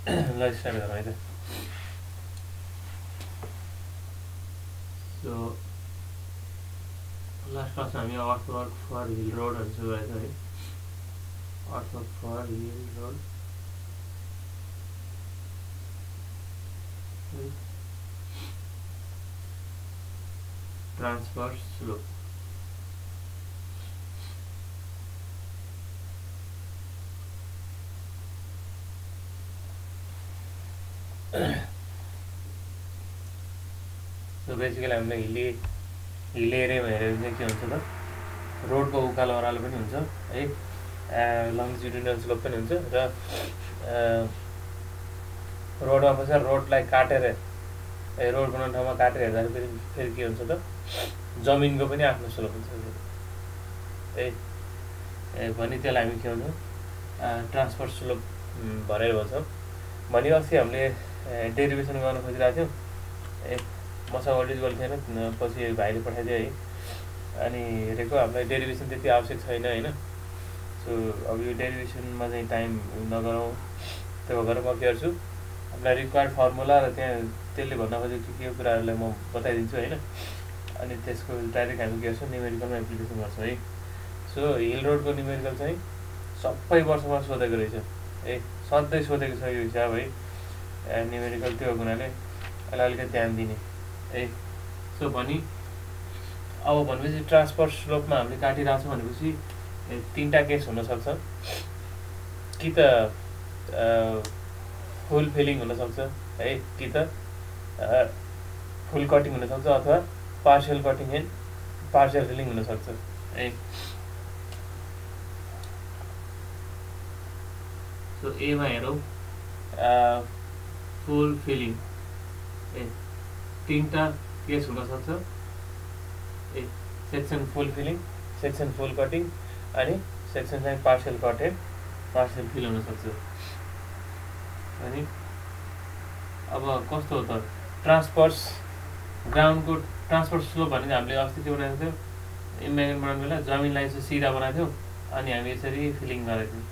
ल स्टार्ट गरौँ है त। सो लास्ट क्लासमा हामी अर्थवर्क फर हिल रोडहरू सुरु गरेको है। Earthwork for hill road transfers slope. So basically हामीले हिल एरियामा हेऱ्यो भने के हुन्छ त, रोडको उकालो ओह्रालो पनि हुन्छ है, लङ्जिट्युडिनल स्लोप पनि हुन्छ र रोडमा बसेर रोडलाई काटेर रोड बनाउने ठाउँमा काटेर हेर्दाखेरि फेरि के हुन्छ त, जमिनको पनि आफ्नो स्लोप हुन्छ है। भने त्यसलाई हामी के भन्छौँ, ट्रान्सफर स्लोप भनेर भन्छौँ। भने अस्ति हामीले डेरिभेसन गर्न खोजिरहेको थियौँ, मसँग अलिजिबल थिएन, पछि भाइले पठाइदियो है। अनि हेरेको हामीलाई डेरिभेसन त्यति आवश्यक छैन होइन। सो अब यो डेरिभेसनमा चाहिँ टाइम नगरौँ, त्यो भएर म के गर्छु, हामीलाई रिक्वायर्ड फर्मुला र त्यहाँ त्यसले भन्न खोजेको के कुराहरूलाई म बताइदिन्छु होइन। अनि त्यसको डाइरेक्ट हामी के गर्छौँ, न्युमेरिकलमा एप्लिकेसन गर्छौँ है। सो हिल रोडको न्युमेरिकल चाहिँ सबै वर्षमा सोधेको रहेछ है, सधैँ सोधेको छ यो हिसाब है, न्युमेरिकल त्यो हुनाले यसलाई अलिकति ध्यान दिने है। सो भनी अब भनेपछि ट्रान्सफर स्लोपमा हामीले काटिरहेको छौँ भनेपछि तिनवटा केस हुनसक्छ, कि त फुल फिलिङ हुनसक्छ है, कि त फुल कटिङ हुनसक्छ, अथवा partial cutting and partial filling हुनसक्छ है। सो एमा हेरौँ, फुल फिलिङ तीनटा केस हुनसक्छ, section full filling, section full cutting अनि सेक्सन चाहिँ partial cut and partial fill हुनसक्छ। अनि अब कस्तो हो त, ट्रान्सफर्स ग्राउन्डको ट्रान्सफर स्लोप भने हामीले अस्ति के बनाएको थियौँ, इमेजिन बनाउने बेला जमिनलाई चाहिँ सिधा बनाएको थियौँ अनि हामी यसरी फिलिङ गरेको थियौँ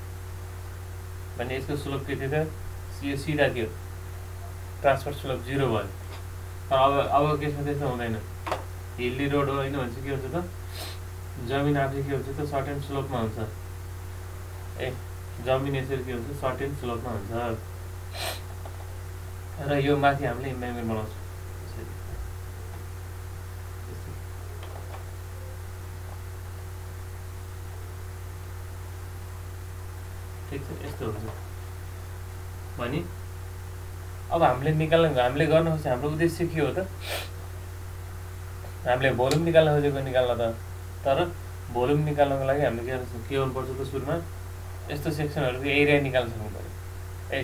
भने यसको स्लोप के थियो त, यो सिधा थियो, ट्रान्सफर स्लोप 0 भयो। तर अब केसमा त्यस्तो हुँदैन, हिल्ली रोड हो होइन भने चाहिँ के हुन्छ त, जमिन आफै के हुन्छ त, सर्ट एन्ड स्लोपमा हुन्छ ए, जमिन यसरी के हुन्छ, सर्ट एन्ड स्लोपमा हुन्छ। र यो माथि हामीले इम्ब्याङ्कमेन्ट बनाउँछौँ ठिक छ, यस्तो हुन्छ। भने अब हामीले हामीले गर्न खोजेको हाम्रो उद्देश्य के हो त, हामीले भोल्युम निकाल्न खोजेको निकाल्न त, तर भोल्युम निकाल्नको लागि हामीले के गर्नुपर्छ त, सुरुमा यस्तो सेक्सनहरूको एरिया निकाल्न सक्नु पऱ्यो है,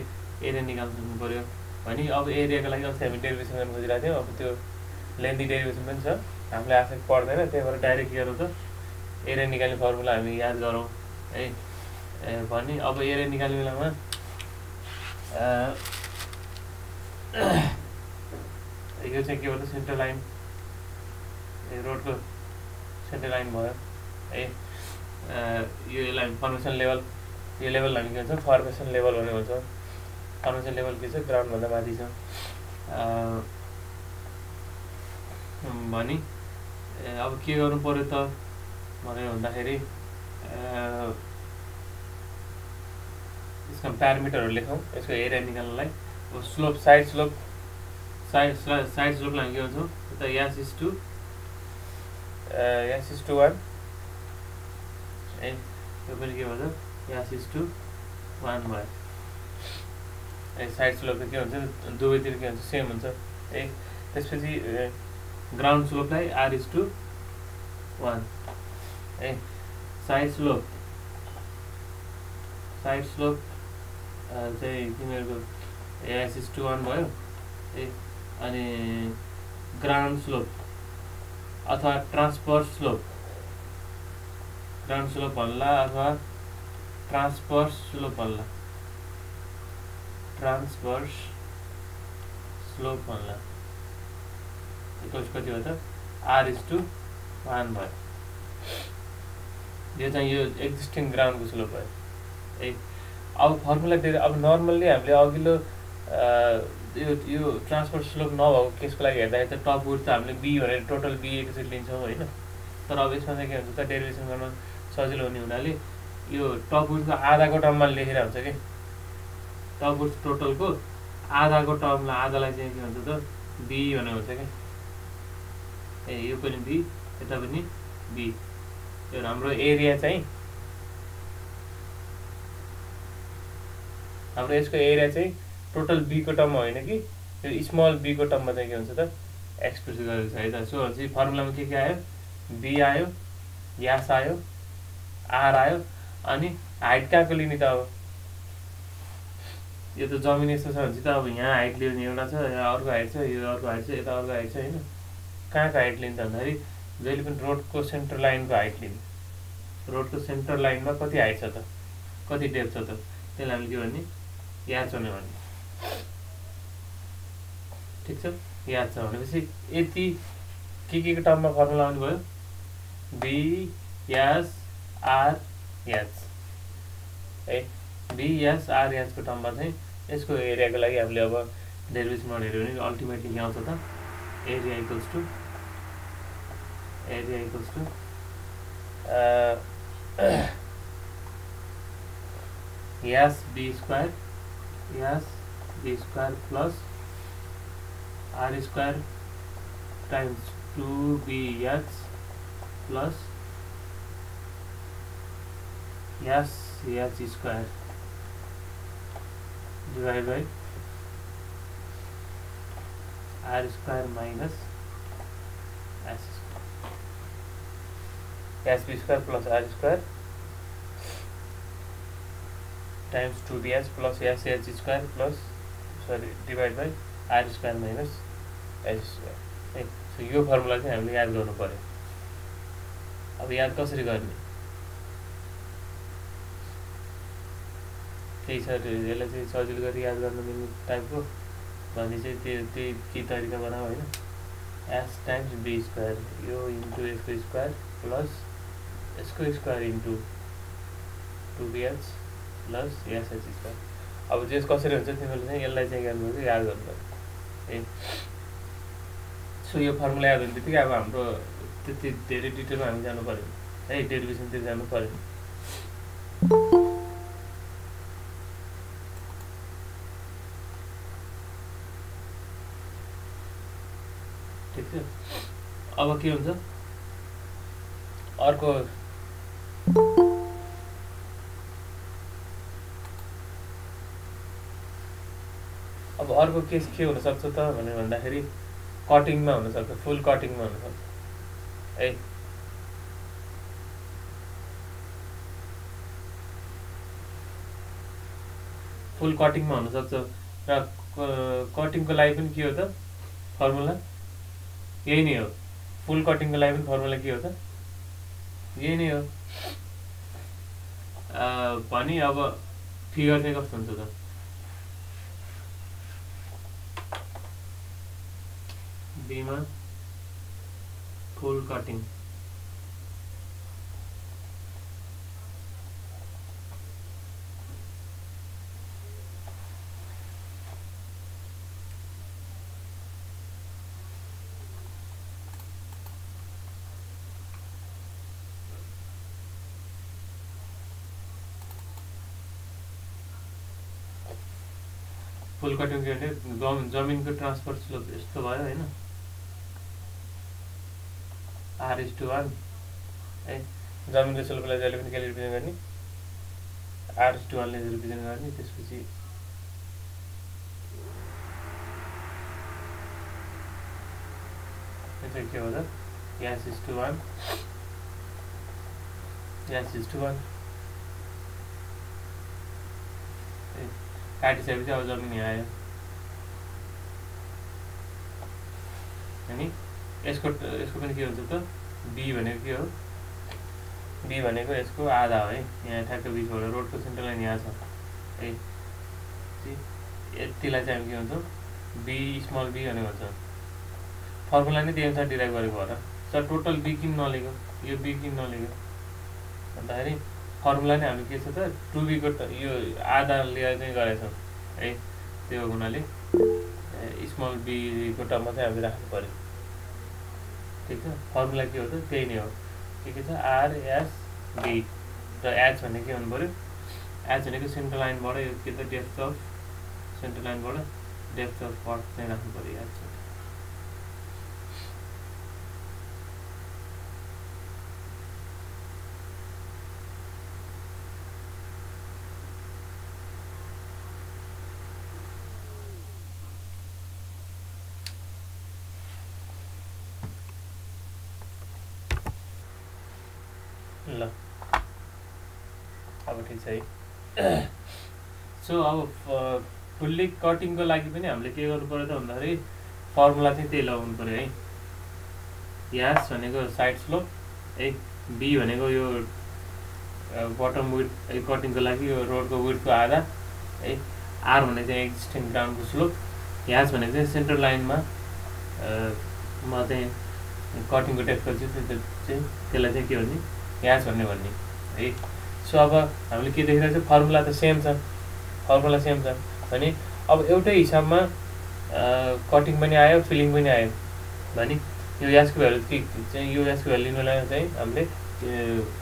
एरिया निकाल्न सक्नु पऱ्यो। भने अब एरियाको लागि अस्ति हामी डेरिभेसन गर्न खोजिरहेको थियौँ, अब त्यो लेन्दी डेरिभेसन पनि छ, हामीलाई आफै पर्दैन, त्यही भएर डाइरेक्ट के गरौँ त, एरिया निकाल्ने फर्मुला हामी याद गरौँ है। भने अब एरिया निकाल्ने बेलामा यो चाहिँ के हो त, सेन्टर लाइन, रोडको सेन्टर लाइन भयो है। यसलाई फर्मेसन लेभल, यो लेभल हामी के भन्छौँ, फर्मेसन लेभल भनेर भन्छौँ। फर्मेसन लेभल के छ, ग्राउन्डभन्दा माथि छ। भने अब के गर्नु पऱ्यो त भनेर भन्दाखेरि यसको प्यारामिटरहरू लेखौँ यसको एरिया निकाल्नलाई। स्लोप, साइड स्लोप, साइड स्लोपलाई हामी के भन्छौँ त, S is to 1 है, यो पनि के भन्छ, S is to 1 भयो। साइड स्लोप के हुन्छ, दुवैतिर के हुन्छ, सेम हुन्छ है। त्यसपछि ग्राउन्ड स्लोपलाई R is to 1 है। साइड स्लोप चाहिँ तिमीहरूको S is to 1 भयो है। अनि ग्राउन्ड स्लोप अथवा ट्रान्सफर्स स्लोप, ग्राउन्ड स्लोप भन्ला अथवा ट्रान्सफर्स स्लोप भन्ला, ट्रान्सफर्स स्लोप भन्ला, कति हो त, R is to 1 भयो। यो चाहिँ यो एक्जिस्टिङ ग्राउन्डको स्लोप भयो है। अब फर्मुला अब नर्मल्ली हामीले अघिल्लो यो ट्रान्सफर स्लोप नभएको केसको लागि हेर्दाखेरि त टप वुड त हामीले बी भनेर टोटल बी एकैचोटि लिन्छौँ होइन। तर अब यसमा चाहिँ के हुन्छ त डेरिभेसन गर्न सजिलो हुने हुनाले यो टप वुडको आधाको टर्ममा लेखेर हुन्छ कि टप वुड टोटलको आधाको टर्मलाई आधालाई चाहिँ के हुन्छ त बी भनेर हुन्छ क्या। ए यो पनि बी यता पनि बी। यो हाम्रो एरिया चाहिँ हाम्रो यसको एरिया चाहिँ टोटल बीको टर्ममा होइन कि यो स्मल बीको टर्ममा चाहिँ के हुन्छ त एक्सप्रेस गरेको छ है त। सो चाहिँ फर्मुलामा के आयो बी आयो यास आयो आर आयो अनि हाइट कहाँको लिने त अब यो त जमिन यस्तो छ भने चाहिँ त अब यहाँ हाइट लियो भने एउटा छ यहाँ अर्को हाइट छ यो अर्को हाइट छ यता अर्को हाइट छ होइन। कहाँको हाइट लिने त भन्दाखेरि जहिले पनि रोडको सेन्टर लाइनको हाइट लिने। रोडको सेन्टर लाइनमा कति हाइट छ त कति डेप्थ छ त त्यसलाई हामीले के भन्ने याद छ भन्ने। ठिक छ याद छ भनेपछि यति के को टर्ममा फर्मुला आउनु भयो बी यास आर यास है। बी यास आर यासको टर्ममा चाहिँ यसको एरियाको लागि हामीले अब डेरिभेसन हेऱ्यो भने अल्टिमेटली के आउँछ त area equals to s b square plus r square times 2bx plus s square divide by r square minus s square. S b square plus r square times 2bx plus s square plus divide by r square minus s square है। So यो formula चाहिँ हामीले याद गर्नु पर्यो। अब याद कसरी गर्ने त्यही छ यसलाई चाहिँ सजिलो गरी याद गर्न मिल्ने टाइपको भने चाहिँ त्यही तरिका बनाऊ होइन। एस टाइम्स बी स्क्वायर यो इन्टु यसको स्क्वायर प्लस यसको square into 2bx plus S square. अब जे कसरी हुन्छ तिमीहरूले चाहिँ यसलाई चाहिँ गर्नुपर्छ याद गर्नुपर्छ ए। सो यो फर्मुला याद हुने बित्तिकै अब हाम्रो त्यति धेरै डिटेलमा हामी जानु पऱ्यो है डेरिभेसनतिर जानु पऱ्यो। ठिक छ अब के हुन्छ अर्को अब अर्को केस के हुनसक्छ त भनेर भन्दाखेरि कटिङमा हुनसक्छ फुल कटिङमा हुनसक्छ है। फुल कटिङमा हुनसक्छ र कटिङको लागि पनि के हो त फर्मुला यही नै हो। फुल कटिङको लागि पनि फर्मुला के हो त यही नै हो। भने अब फिगर चाहिँ कस्तो हुन्छ त बीमा फुल कटिङ फुल कटिङ के भने जमिनको ट्रान्सफर स्लोप यस्तो भयो होइन R:1 है। जमिनको स्लोपलाई जहिले पनि केले रिप्रेजेन्ट गर्ने R:1 ले रिप्रेजेन्ट गर्ने। त्यसपछि चाहिँ के हो त S:1 काटिसकेपछि अब जमिन यहाँ आयो अनि यसको पनि के हुन्छ त बी भनेको के हो बी भनेको यसको आधा हो है। यहाँ ठ्याक्क बिचबाट रोडको सेन्टर लाइन यहाँ छ है। यतिलाई चाहिँ हामी के भन्छौँ बी स्मल बी भनेर भन्छौँ। फर्मुला नै त्यही अनुसार डिराइभ गरेको हो र सर टोटल बी किन नलेको यो बी किन नलेको भन्दाखेरि फर्मुला नै हामी के छ त 2b को यो आधा लिएर चाहिँ गरेछौँ है। त्यो हुनाले स्मल बी को टर्ममा चाहिँ हामीले राख्नु पर्यो। ठिक छ, फर्मुला के हो त त्यही नै हो। के छ आरएसबी र एच भने के हुनु पर्यो, एच भनेको सेन्ट्रल लाइनबाट यो के त depth of central लाइनबाट depth of cut चाहिँ राख्नु पर्यो एच। ल अब ठिक छ है। सो अब फुल्ली कटिङको लागि पनि हामीले के गर्नु पर्यो त भन्दाखेरि फर्मुला चाहिँ त्यही लगाउनु पर्यो है। यास भनेको साइड स्लोप है, बी भनेको यो बटम विड्थ कटिङको लागि यो रोडको विड्थको आधा है, आर भनेको चाहिँ एक्जिस्टिङ ग्राउन्डको स्लोप, यास भनेको चाहिँ सेन्ट्रल लाइनमा म चाहिँ कटिङको डेप्थ गर्छु त्यसलाई चाहिँ के भन्ने यास भन्ने है। सो अब हामीले के देखिरहेको छ, फर्मुला त सेम छ, फर्मुला सेम छ भने अब एउटै हिसाबमा कटिङ पनि आयो फिलिङ पनि आयो भने यो यासको भ्यालु चाहिँ यो यासको भ्यालु लिनुलाई चाहिँ हामीले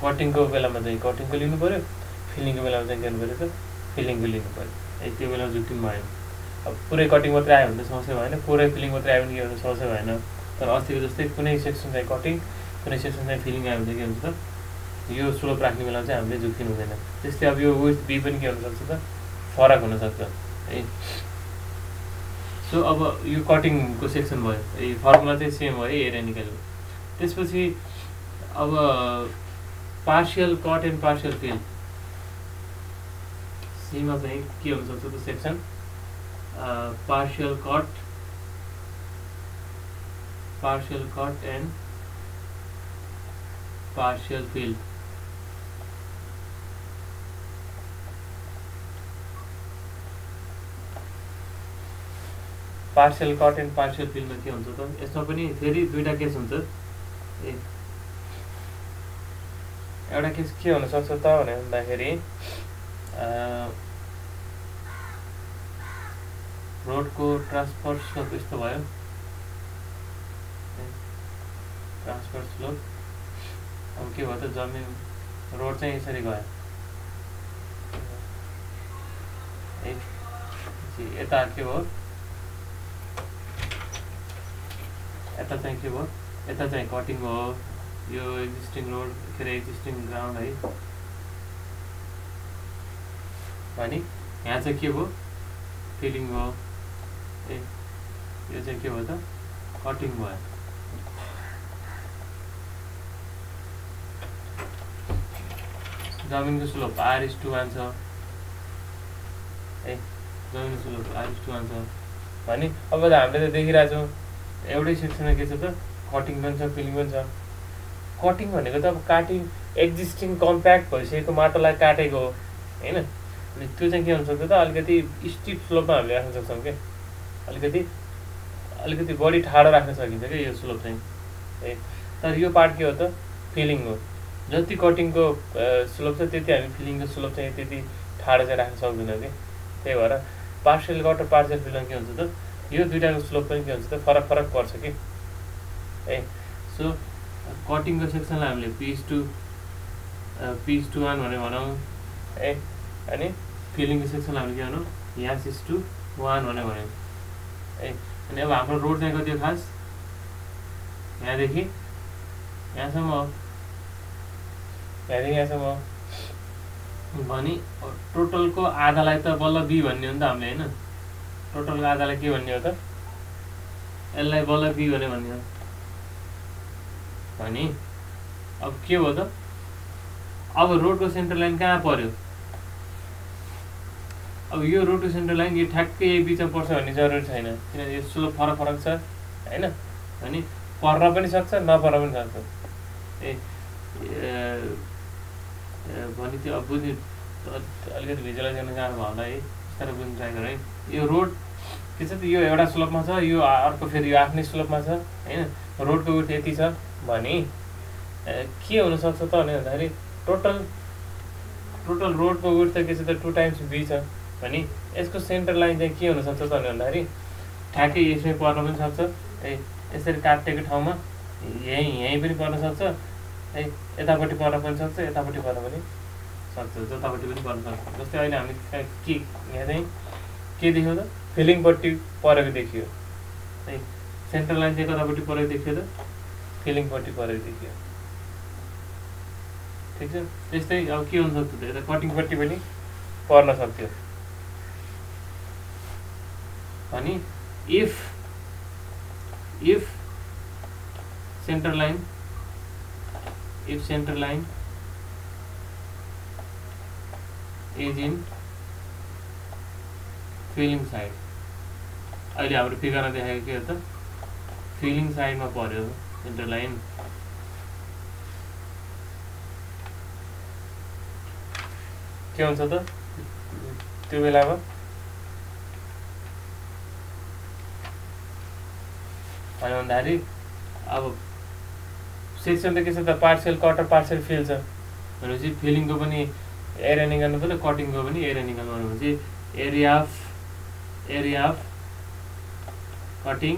कटिङको बेलामा चाहिँ कटिङको लिनु पऱ्यो, फिलिङको बेलामा चाहिँ के गर्नु पऱ्यो त फिलिङको लिनु पऱ्यो है। त्यो बेलामा जुटिनु भएन। अब पुरै कटिङ मात्रै आयो भने त समस्या भएन, पुरै फिलिङ मात्रै आयो भने के हुन्छ समस्या भएन। तर अस्तिको जस्तै कुनै सेक्सन चाहिँ कटिङ कुनै सेक्सन चाहिँ फिलिङ आयो भने के हुन्छ त यो स्लोप राख्ने बेला चाहिँ हामीले झुक्किनु हुँदैन। त्यस्तै अब यो विथ बी पनि के हुनसक्छ त फरक हुनसक्छ है। सो अब यो कटिङको सेक्सन भयो, यो फर्मुला चाहिँ सेम हो है, एरिया निकाल्यो। त्यसपछि अब partial cut and partial fill सीमा चाहिँ के हुनसक्छ त section partial cut and partial fill. Partial cut and partial फिलमा के हुन्छ त यसमा पनि फेरि दुईटा केस हुन्छ। एउटा केस के हुनसक्छ त भने भन्दाखेरि रोडको ट्रान्सफर स्लोप यस्तो भयो, ट्रान्सफर स्लोप अब के भयो त जमिन रोड चाहिँ यसरी गयो, यता के भयो यता चाहिँ के भयो, यता चाहिँ कटिङ हो, यो एक्जिस्टिङ रोड के अरे एक्जिस्टिङ ग्राउन्ड है भने यहाँ चाहिँ के भयो फिलिङ भयो, यो चाहिँ के भयो त कटिङ भयो। जमिनको स्लोप R:1 छ है, जमिनको स्लोप R:1 छ भने अब त हामीले त देखिरहेको छौँ एउटै सेक्सनमा के छ त कटिङ पनि छ फिलिङ पनि छ। कटिङ भनेको त अब काटिङ एक्जिस्टिङ कम्प्याक्ट भइसकेको माटोलाई काटेको हो होइन। अनि त्यो चाहिँ के हुनसक्छ त अलिकति स्टिप स्लोपमा हामीले राख्न सक्छौँ क्या, अलिकति बढी ठाडो राख्न सकिन्छ क्या यो स्लोप चाहिँ है। तर यो पार्ट के हो त फिलिङ हो, जति कटिङको स्लोप छ त्यति हामी फिलिङको स्लोप चाहिँ त्यति ठाडो चाहिँ राख्न सक्दैनौँ कि। त्यही भएर पार्शियल कट र पार्शियल फिलमा के हुन्छ त यो दुईटाको स्लोप पनि के हुन्छ त फरक पर्छ कि है। सो कटिङको सेक्सनलाई हामीले P:1 भनेर भनौँ है, अनि फिलिङको सेक्सनलाई हामीले के भनौँ S:1 भनेर भन्यौँ है। अनि अब हाम्रो रोड चाहिँ कति हो खास यहाँदेखि यहाँसम्म हो, यहाँदेखि यहाँसम्म हो भने टोटलको आधालाई त बल्ल बी भन्ने हो नि त हामीले होइन। टोटलको आधालाई के भन्ने हो त यसलाई बल्ल बी भन्ने हो भने अब के हो त अब रोडको सेन्टर लाइन कहाँ पर्यो, अब यो रोडको सेन्टर लाइन यो ठ्याक्कै यही बिचमा पर्छ भन्ने जरुरी छैन, किनभने यो स्लोप फरक छ होइन। अनि पर्न पनि सक्छ नपर्न पनि सक्छ ए भने त्यो अब बुझ्ने अलिकति भिजुअलाइज गर्न गाह्रो भयो होला है, बिस्तारै बुझ्नु ट्राई गर है। यो रोड के छ त यो एउटा स्लोपमा छ, यो अर्को फेरि यो आफ्नै स्लोपमा छ होइन। रोडको विड्थ यति छ भने के हुनसक्छ त भन्दाखेरि टोटल रोडको विड्थ त के छ त 2 टाइम्स बी छ भने यसको सेन्टर लाइन चाहिँ के हुनसक्छ त भन्दाखेरि ठ्याक्कै यसमै पर्न पनि सक्छ है, यसरी काटेको ठाउँमा यहीँ पनि पर्न सक्छ है, यतापट्टि पर्न पनि सक्छ, यतापट्टि पर्न पनि सक्छ, जतापट्टि पनि पर्न सक्छ। जस्तै अहिले हामी के यहाँ चाहिँ के देख्यो त फिलिङपट्टि परेको देखियो है, सेन्टर लाइन चाहिँ कतापट्टि परेको देखियो त फिलिङपट्टि परेको देखियो। ठिक छ, त्यस्तै अब के हुनसक्छ त यता कटिङपट्टि पनि पर्न सक्थ्यो भने if center line is in filling side, अहिले हाम्रो फिगरमा देखाएको के हो त फिलिङ साइडमा पर्यो सेन्टर लाइन। के हुन्छ त त्यो बेलामा भन्दाखेरि अब सेक्सन त के छ त पार्सियल कट र पार्सियल फिल छ भनेपछि फिलिङको पनि एरिया निकाल्नु पर्यो, कटिङको पनि एरिया निकाल्नु पर्यो। भनेपछि area of cutting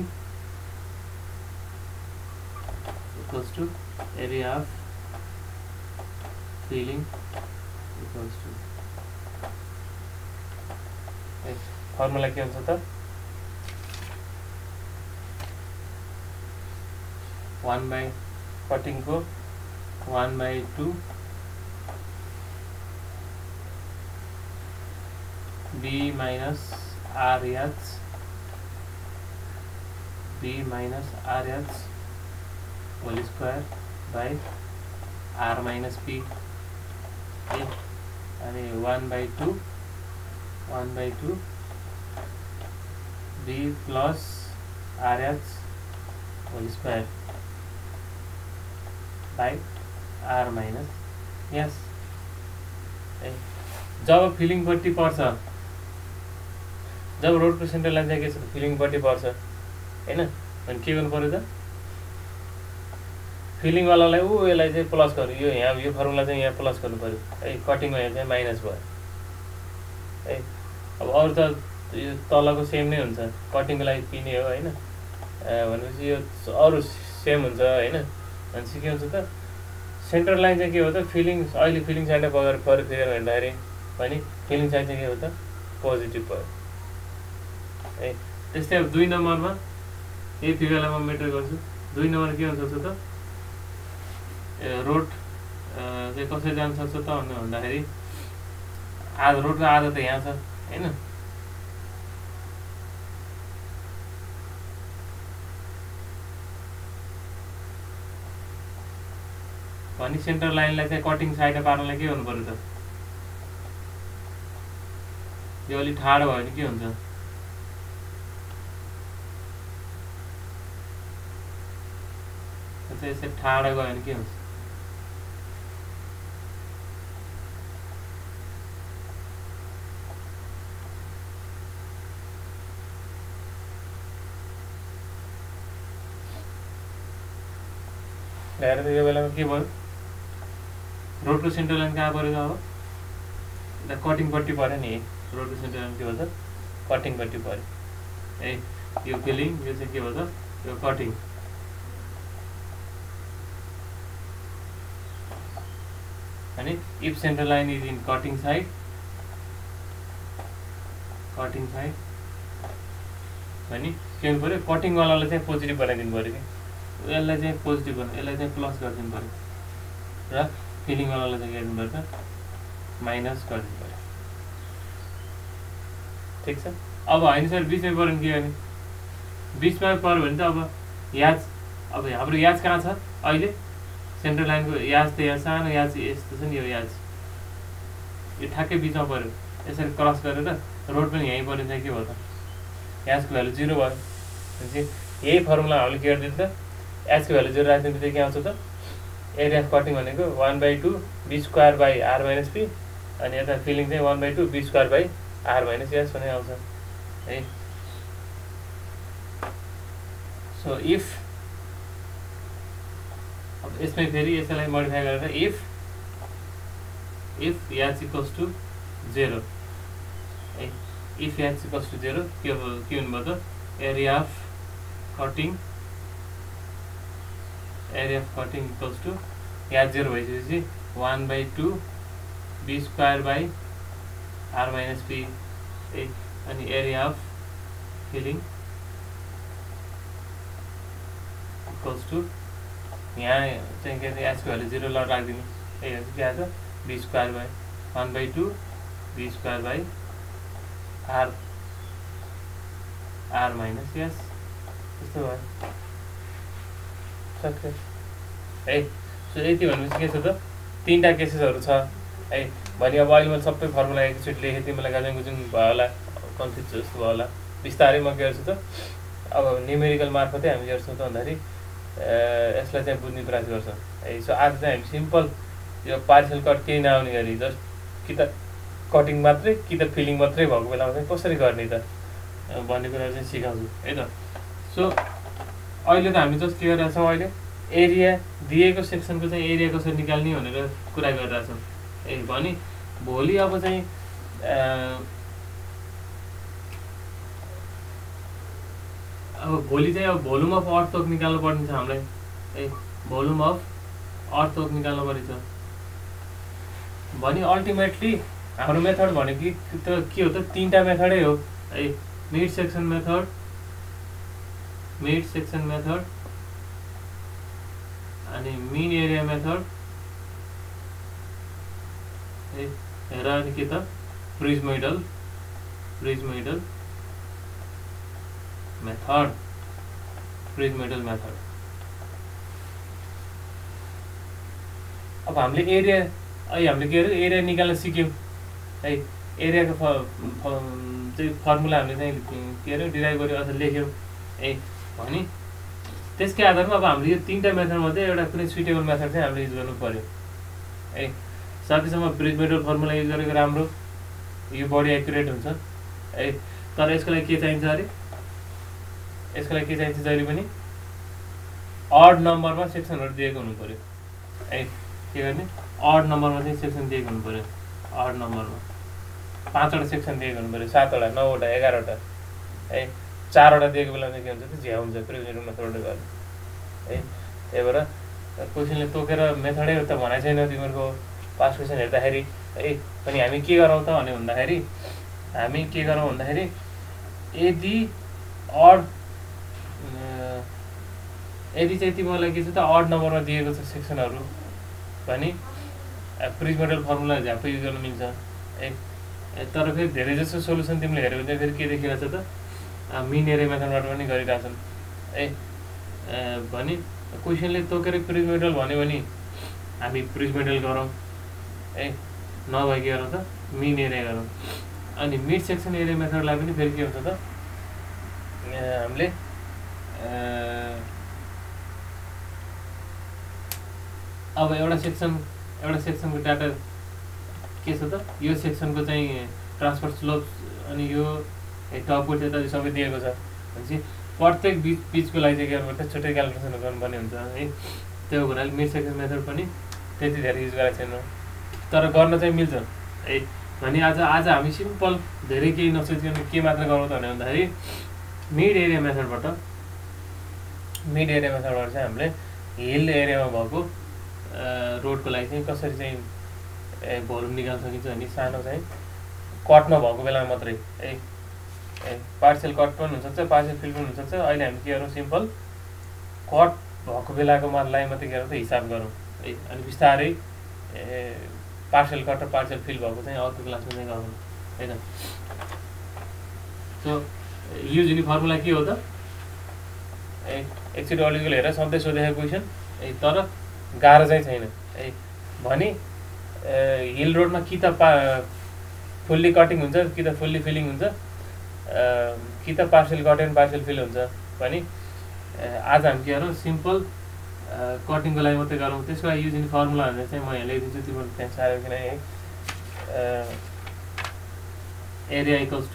equals to area of filling equals to formula के हुन्छ त 1 by कटिङ को 1/2 b minus RH whole square by r minus p अनि 1/2 b plus RH whole square by r minus s। जब filling पट्टि पर्छ, जब रोडको centre line चाहिँ के छ फिलिङ पट्टि पर्छ हैन, अनि के गर्नु पर्यो त फिलिङ वालालाई यसलाई चाहिँ प्लस गर्नु, यो यहाँ यो फर्मुला चाहिँ यहाँ प्लस गर्नु पर्यो है, कटिङमा यहाँ चाहिँ माइनस भयो है। अब अरू त यो तलको सेम नै हुन्छ, कटिङको लागि पी नै हो हैन, भनेपछि यो अरू सेम हुन्छ हैन। भनेपछि के हुन्छ त सेन्टर लाइन चाहिँ के हो त फिलिङ अहिले फिलिङ साइडमा परेर फिगर भन्दाखेरि भने फिलिङ साइड चाहिँ के हो त पोजिटिभ भयो है। त्यस्तै अब 2 नम्बरमा यही फिगरलाई म मेटर गर्छु। 2 नम्बर के हुनसक्छ त रोड चाहिँ कसरी जान सक्छ त भन्दाखेरि आधा रोडको आधा त यहाँ छ हैन, भने सेन्टर लाइनलाई चाहिँ कटिङ साइडमा पार्नलाई के गर्नु पर्यो त यो अलि ठाडो भयो भने के हुन्छ यसरी ठाडो गयो भने के हुन्छ यो बेलामा के भयो रोडको सेन्टर लाइन कहाँ पऱ्यो अब यता कटिङपट्टि पऱ्यो नि, रोडको सेन्टर लाइन के भयो त कटिङपट्टि पऱ्यो है। यो फिलिङ यो चाहिँ के भयो त यो कटिङ, अनि if centre line is in cutting side भने के हुनु पऱ्यो कटिङवालालाई चाहिँ पोजिटिभ बनाइदिनु पऱ्यो कि यसलाई चाहिँ पोजिटिभ गर्नु, यसलाई चाहिँ प्लस गरिदिनु पऱ्यो र फिलिङवालालाई चाहिँ के गर्नु पर्छ माइनस गरिदिनु पऱ्यो। ठिक छ, अब होइन सर बिचमै पऱ्यो भने के गर्ने, बिचमा पऱ्यो भने त अब याज अब हाम्रो याज कहाँ छ अहिले सेन्टर लाइनको याज त यहाँ सानो याज यस्तो छ नि, यो याज यो ठ्याक्कै बिचमा पऱ्यो, यसरी क्रस गरेर रोड पनि यहीँ पऱ्यो चाहिँ के भयो त याजको भ्यालु 0 भयो। भनेपछि यही फर्मुला हामीले के गरिदिन्छ त याजको भ्यालु 0 राख्ने बित्तिकै के आउँछ त एरिया अफ कटिङ भनेको 1/2 b square by r minus p, अनि यता फिलिङ चाहिँ 1/2 b square by r minus s भने आउँछ है। सो इफ अब यसमै फेरि यसलाई मोडिफाई गरेर इफ याज इक्वल्स टु 0 है। इफ h इक्वल्स टु 0 के हुनुभयो त area of cutting equals to यहाँ 0 भइसकेपछि 1/2 b square by r minus p है। अनि area of filling equals to यहाँ चाहिँ के अरे h को भ्यालु 0 ल राखिदिनु है। के आछ b square by 1/2 b square by r minus s त्यस्तो भयो सक्यो है। सो यति भनेपछि के छ त तीनटा केसेसहरू छ है। भने अब अहिले मैले सबै फर्मुला एकचोटि लेखेँ तिमीलाई गाजुङ गुजुङ भयो होला, कन्फ्युज जस्तो भयो होला। बिस्तारै म के गर्छु त अब न्युमेरिकल मार्फतै हामी के गर्छौँ त भन्दाखेरि यसलाई चाहिँ बुझ्ने प्रयास गर्छौँ है। सो आज चाहिँ हामी सिम्पल यो पार्सल कट केही नआउने गरी जस्ट कि त कटिङ मात्रै कि त फिलिङ मात्रै भएको बेलामा चाहिँ कसरी गर्ने त भन्ने कुरा चाहिँ सिकाउँछु है त। सो अहिले त हामी जस्ट के गरिरहेछौँ, अहिले एरिया दिएको सेक्सनको चाहिँ एरिया कसरी निकाल्ने भनेर कुरा गरिरहेछौँ है। भने भोलि अब चाहिँ अब भोल्युम अफ अर्थवर्क निकाल्नु पर्ने छ हामीलाई है। भोल्युम अफ अर्थवर्क निकाल्नु पर्ने छ भने अल्टिमेटली हाम्रो मेथड भनेको त के हो त तीनटा मेथडै हो है। मिड सेक्सन मेथड अनि मिन एरिया मेथड र अनि के त प्रिज्मोइडल मेथड। अब हामीले एरिया के अरे एरिया निकाल्न सिक्यौँ है। एरियाको चाहिँ फर्मुला हामीले चाहिँ के अरे डिराइभ गर्यो अथवा लेख्यौँ है। भने त्यसकै आधारमा अब हामीले यो तीनटा मेथडमा चाहिँ एउटा कुनै सुइटेबल मेथड चाहिँ हामीले युज गर्नु पर्यो है। सकेसम्म प्रिज्मोइडल फर्मुला युज गरेको राम्रो, यो बढी एक्युरेट हुन्छ है। तर यसको लागि के चाहिन्छ अरे, यसको लागि के चाहिन्छ जहिले पनि अड नम्बरमा सेक्सनहरू दिएको हुनु पर्यो है। के गर्ने अड नम्बरमा चाहिँ सेक्सन दिएको हुनु पर्यो। अड नम्बरमा 5वटा सेक्सन दिएको हुनु पर्यो, 7वटा 9वटा 11वटा है। 4वटा दिएको बेलामा चाहिँ के हुन्छ त झ्या हुन्छ प्रिज्मोइडल मेथडले गर्दा है। त्यही भएर क्वेसनले तोकेर मेथडै त भनेको छैन तिमीहरूको पास क्वेसन हेर्दाखेरि है। अनि हामी के गरौँ त भन्दाखेरि यदि चाहिँ तिमीहरूलाई के छ त अड नम्बरमा दिएको छ सेक्सनहरू भने प्रिज्मोइडल फर्मुला झ्याप्पै युज गर्न मिल्छ है। तर फेरि धेरै जस्तो सोल्युसन तिमीले हेऱ्यो भने फेरि के देखिरहेछ त मिन एरिया मेथडबाट पनि गरिरहेछन् है। भने क्वेसनले तोकेर प्रिज्मोइडल भन्यो भने हामी प्रिज्मोइडल गरौँ है, नभए के गरौँ त मिन एरिया गरौँ। अनि मिड सेक्सन एरिया मेथडलाई पनि फेरि के हुन्छ त हामीले अब एउटा सेक्सनको डाटा के छ त यो सेक्सनको चाहिँ ट्रान्सफर स्लोप अनि यो टपको चाहिँ सबै दिएको छ भनेपछि प्रत्येक बिचको लागि चाहिँ के गर्नुपर्छ छुट्टै क्यालकुलेसन गर्नुपर्ने हुन्छ है। त्यो हुनाले मिड सेक्सन मेथड पनि त्यति धेरै युज गरेको छैन, तर गर्न चाहिँ मिल्छ है। भने आज हामी सिम्पल धेरै केही नसोचिकन के मात्र गरौँ त भन्दाखेरि मिड एरिया मेथडबाट चाहिँ हामीले हिल एरियामा भएको रोडको लागि चाहिँ कसरी चाहिँ भोल्युम निकाल्न सकिन्छ भने सानो चाहिँ कट नभएको बेलामा मात्रै है। पार्सियल कट पनि हुनसक्छ, पार्सियल फिल पनि हुनसक्छ। अहिले हामी के गरौँ सिम्पल कट भएको बेलाको लागि मात्रै के गरौँ त हिसाब गरौँ है। अनि बिस्तारै पार्सियल कट र पार्सियल फिल भएको चाहिँ अर्को क्लासमा चाहिँ गरौँ होइन। सो युज हुने फर्मुला के हो त एकचोटि अलिकति हेरेर सधैँ सोधेको क्वेसन तर गाह्रो चाहिँ छैन है। भने हिल रोडमा कि त फुल्ली कटिङ हुन्छ कि त फुल्ली फिलिङ हुन्छ कि त partial cut and partial fill हुन्छ। भने आज हामी के गरौँ सिम्पल कटिङको लागि मात्रै गरौँ। त्यसको लागि युज हुने फर्मुला भनेर चाहिँ म यहाँ लेखिदिन्छु, तिम्रो त्यहाँ साह्रो किन है। Area equals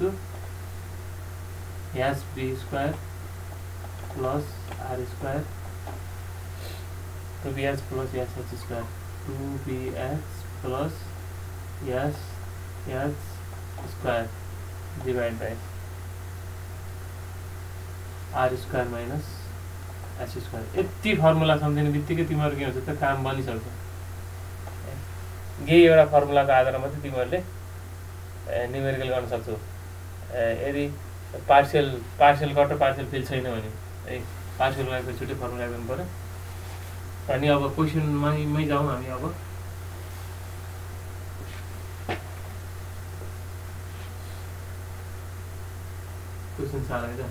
to s b square plus r square 2bx plus s h square 2bx plus s h square divide by r square minus h square. यति फर्मुला सम्झिने बित्तिकै तिमीहरू के हुन्छ त काम बनिसक्छ। यही एउटा फर्मुलाको आधारमा मात्रै तिमीहरूले न्युमेरिकल गर्न सक्छौ। यदि पार्सियल कट र पार्सियल फिल छैन भने पार्सियल वाइको छुट्टै फर्मुला गर्नु पऱ्यो। अनि अब क्वेसनमै जाउँ हामी। अब क्वेसन छ है त।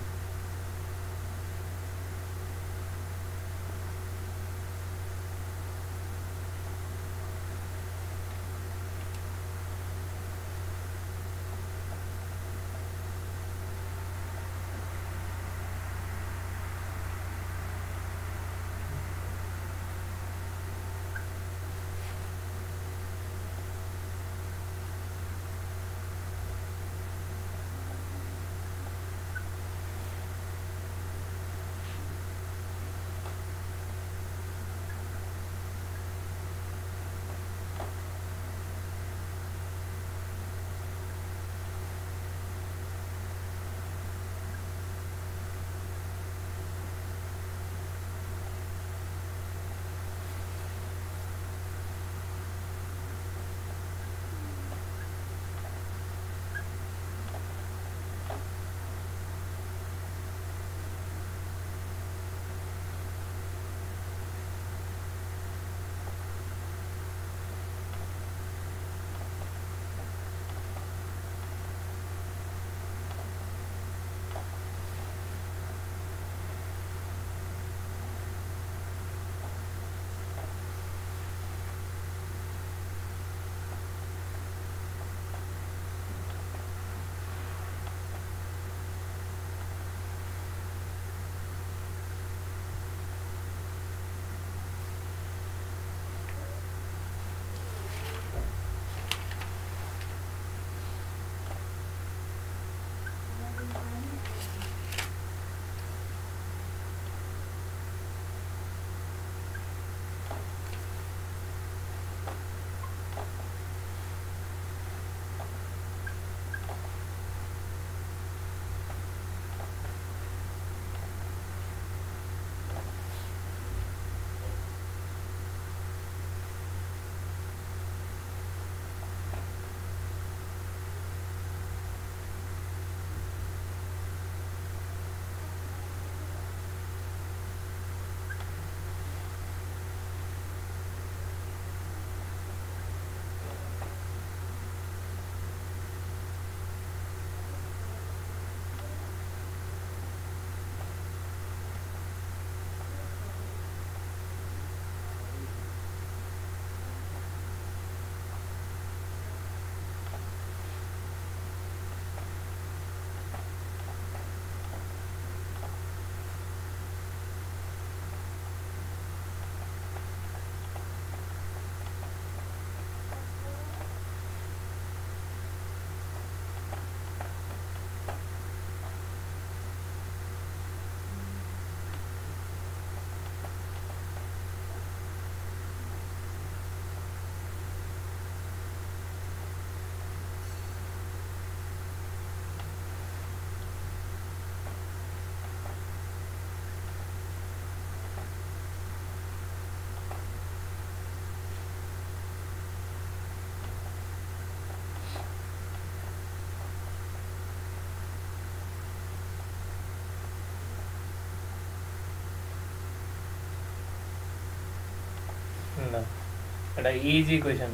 एउटा इजी क्वेसन।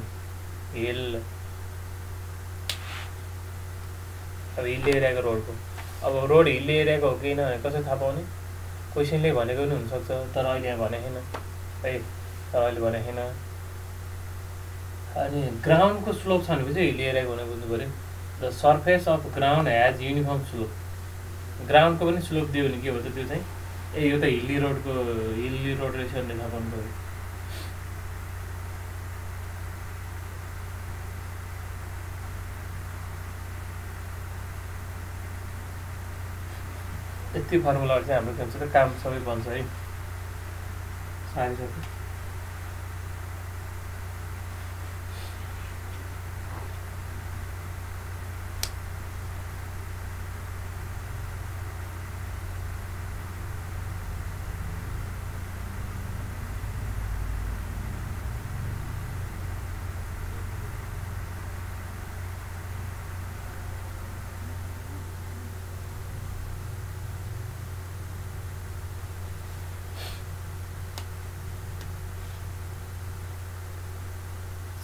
हिल अब हिल्ली एरियाको रोडको, अब रोड हिल्ली एरियाको हो कि होइन कसरी थाहा पाउने? क्वेसनले भनेको पनि हुनसक्छ, तर अहिले यहाँ भनेको छैन है, तर अहिले भनेको छैन। अनि ग्राउन्डको स्लोप छ भनेपछि हिल्ली एरियाको हुने बुझ्नु पऱ्यो। The surface of ground has uniform slope. ग्राउन्डको पनि स्लोप दियो भने के हो त त्यो चाहिँ यो त हिल्ली रोड रहेछ भन्ने थाहा पाउनु पऱ्यो। यति फर्मुलाहरू चाहिँ हाम्रो के हुन्छ त काम सबै बन्छ है। सारी सबै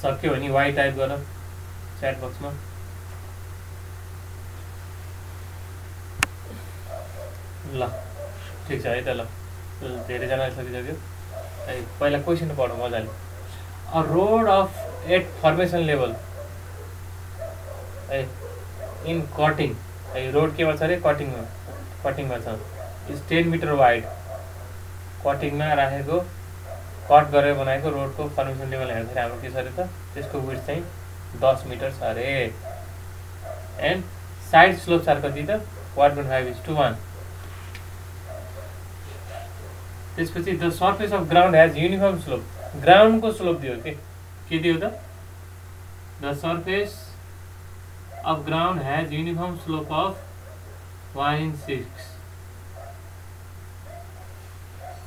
सक्यो भने वाइ टाइप गर च्याट बक्समा। ल ठिक छ है त। ल धेरैजनाले सकिसक्यो है। पहिला क्वेसन पढौँ मजाले। A road of at formation level है इन कटिङ है। रोड केमा छ अरे कटिङमा छ। Is 10 metre wide. कटिङमा राखेको कट गरेर बनाएको रोडको फर्मेसन लेभल हेर्दाखेरि हाम्रो के छ अरे त त्यसको विड्थ चाहिँ 10 मिटर छ अरे। एन्ड साइड स्लोप्स आर कति त 1.5:1। त्यसपछि the surface of ground has uniform slope. ग्राउन्डको स्लोप दियो के दियो त the surface of ground has uniform slope of 1:6।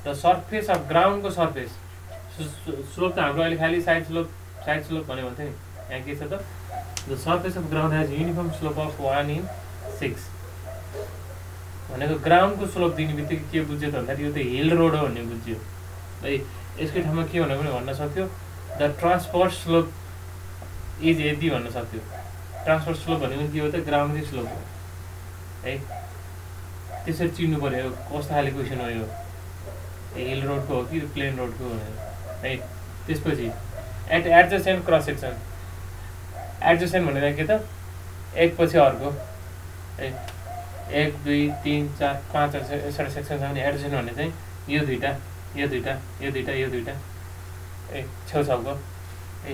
The surface of ग्राउन्डको सर्फेस स्लोप त हाम्रो अहिले खालि साइड स्लोप भन्यो भन्थ्यो नि। यहाँ के छ त the surface of ground has uniform slope of 1:6 भनेको ग्राउन्डको स्लोप दिने बित्तिकै के बुझ्यो त भन्दाखेरि यो त हिल रोड हो भन्ने बुझ्यो है। यसकै ठाउँमा के भन्नु पनि भन्न सक्यो द ट्रान्सफर्स स्लोप इज यदि भन्न सक्यो। ट्रान्सफर्स स्लोप भनेको के हो त ग्राउन्डकै स्लोप हो है। त्यसरी चिन्नु पर्यो कस्तो खाले क्वेसन हो यो, हिल रोडको हो कि प्लेन रोडको हो है। त्यसपछि at adjacent cross section. Adjacent भनेको के त एक पछि अर्को है। 1 2 3 4 5 यसरी सेक्सन छ भने एडजसेन्ट भने चाहिँ यो दुईटा ए छेउछाउको ए।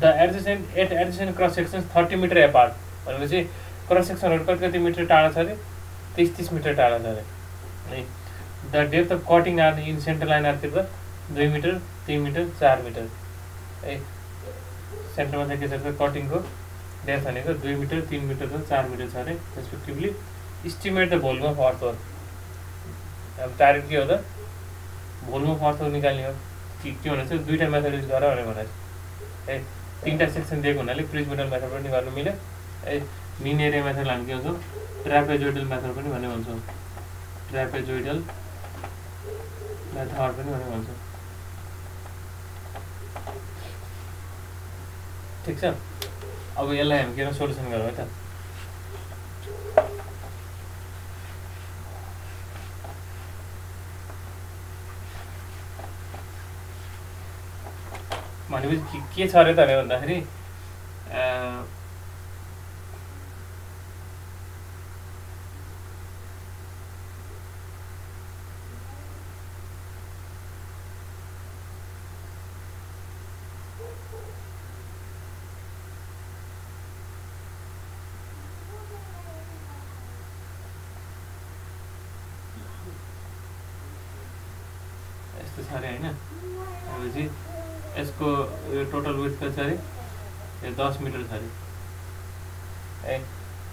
The adjacent at adjacent cross section 30 metre apart भनेपछि क्रस सेक्सनहरू कति मिटर टाढा छ अरे 30 मिटर टाढा छ अरे है। The depth of cutting are in centre line are त 2 मिटर 3 मिटर 4 मिटर है। सेन्टरमा चाहिँ के छ कटिङको डेप्थ भनेको 2 मिटर 3 मिटर छ 4 मिटर छ अरे respectively. Estimate the volume of earthwork. अब टार्गेट के हो त भोल्युम अफ अर्थवर्क निकाल्ने हो के भनेको छ दुईवटा मेथड युज गर भनेर भनेको है। 3टा सेक्सन दिएको हुनाले प्रिजमेटल मेथड पनि गर्नु मिल्यो है। मिन एरिया मेथड हामी के भन्छौँ ट्रापेजोइडल मेथड पनि भन्ने भन्छौँ। ट्रापेजोइडल मेथड पनि भन्ने भन्छौँ। ठिक छ। अब यसलाई हामी के सोल्युसन गरौँ है त। भनेपछि के छ अरे त भन्दाखेरि यस्तो छ अरे होइन। भनेपछि यसको यो टोटल विड्थ कति छ अरे यो 10 मिटर छ अरे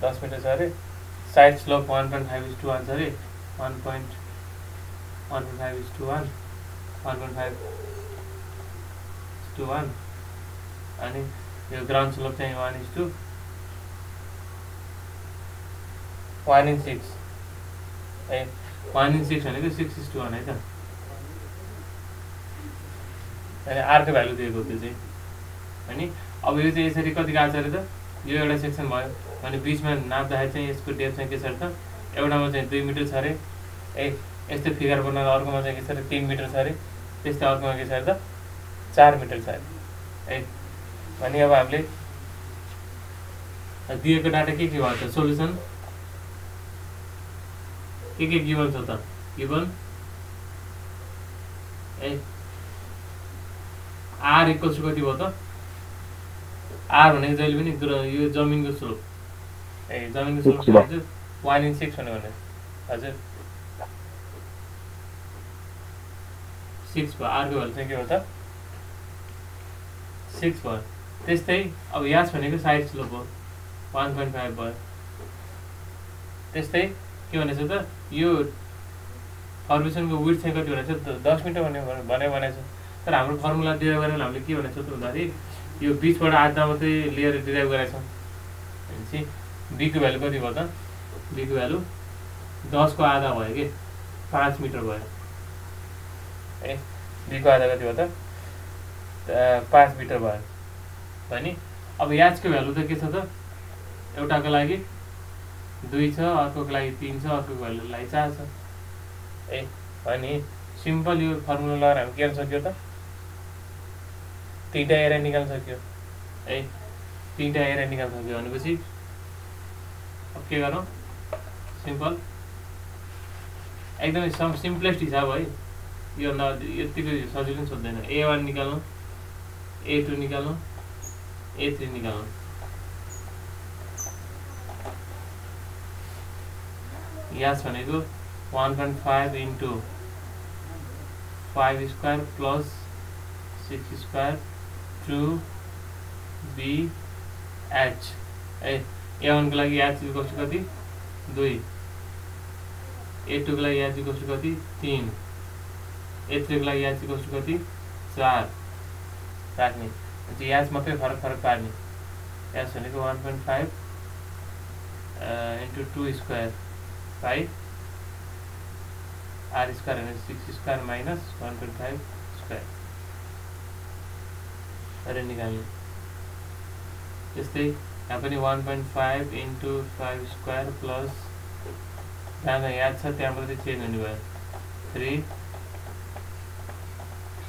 10 मिटर छ अरे। साइड स्लोप 1.5:1 छ अरे 1.5:1 1.5:1 अनि यो ग्राउन्ड स्लोप चाहिँ 1:1:6 है। 1:6 भनेको 6:1 है त। अनि आरको भ्यालु दिएको त्यो चाहिँ होइन। अब यो चाहिँ यसरी कति गएको छ अरे त यो एउटा सेक्सन भयो भने बिचमा नाप्दाखेरि चाहिँ यसको डेप्थ चाहिँ के छ त एउटामा चाहिँ 2 मिटर छ अरे ए। यस्तै फिगर बनाएर अर्कोमा चाहिँ के छ अरे 3 मिटर छ अरे। त्यस्तै अर्कोमा के छ अरे त 4 मिटर छ अरे है। भने अब हामीले दिएको डाटा के भयो त सोल्युसन के गिभन छ त गिभन ए। आर इक्वल्स टु कति भयो त आर भनेको जहिले पनि यो जमिनको स्लोप ए। जमिनको स्लोप भनेको 1:6 भने हजुर 6 भयो। आरको भ्यालु चाहिँ के हो त 6 भयो। त्यस्तै अब यास भनेको साइड स्लोप हो 1.5 भयो। त्यस्तै के भनेको छ त यो फर्मेसनको विड्थ चाहिँ कति भनेको छ 10 मिटर भनेको छ। तर हाम्रो फर्मुला डिराइभ गरेर हामीले के भनेको छ त भन्दाखेरि यो बिचबाट आधा मात्रै लिएर डिराइभ गरेको छ भनेपछि बीको भ्यालु कति भयो त बीको भ्यालु 10 को आधा भयो कि 5 मिटर भयो है। बीको आधा कति भयो त 5 मिटर भयो भने अब याचको भ्यालु त के छ त एउटाको लागि 2 छ अर्कोको लागि 3 छ अर्कोको भ्यालुको लागि 4 छ ए भने सिम्पल यो फर्मुला लगाएर हामी के गर्न सक्यो त तीनटा एरिया निकाल्न सक्यो है तीनटा एरिया निकाल्न सक्यो भनेपछि अब के गरौँ सिम्पल एकदमै सिम्पलेस्ट हिसाब है यो यतिको सजिलो नि सोध्दैन A1 निकाल्नु A2 निकाल्नु A3 निकाल्नु यास भनेको 1.5 into 5 square plus 6 square 2BH ए A1 को लागि H इक्वल्स टु कति 2 A2 को लागि H इक्वल्स टु कति 3 A3 को लागि H इक्वल्स टु कति 4 राख्ने अनि H मात्रै फरक पार्ने H भनेको 1.5 into 2 square 5 R square and 6 square minus 1.5 square अरे निकाल्ने त्यस्तै यहाँ पनि 1.5 into 5 square plus जहाँ याद छ त्यहाँ मात्रै चेन्ज हुने भयो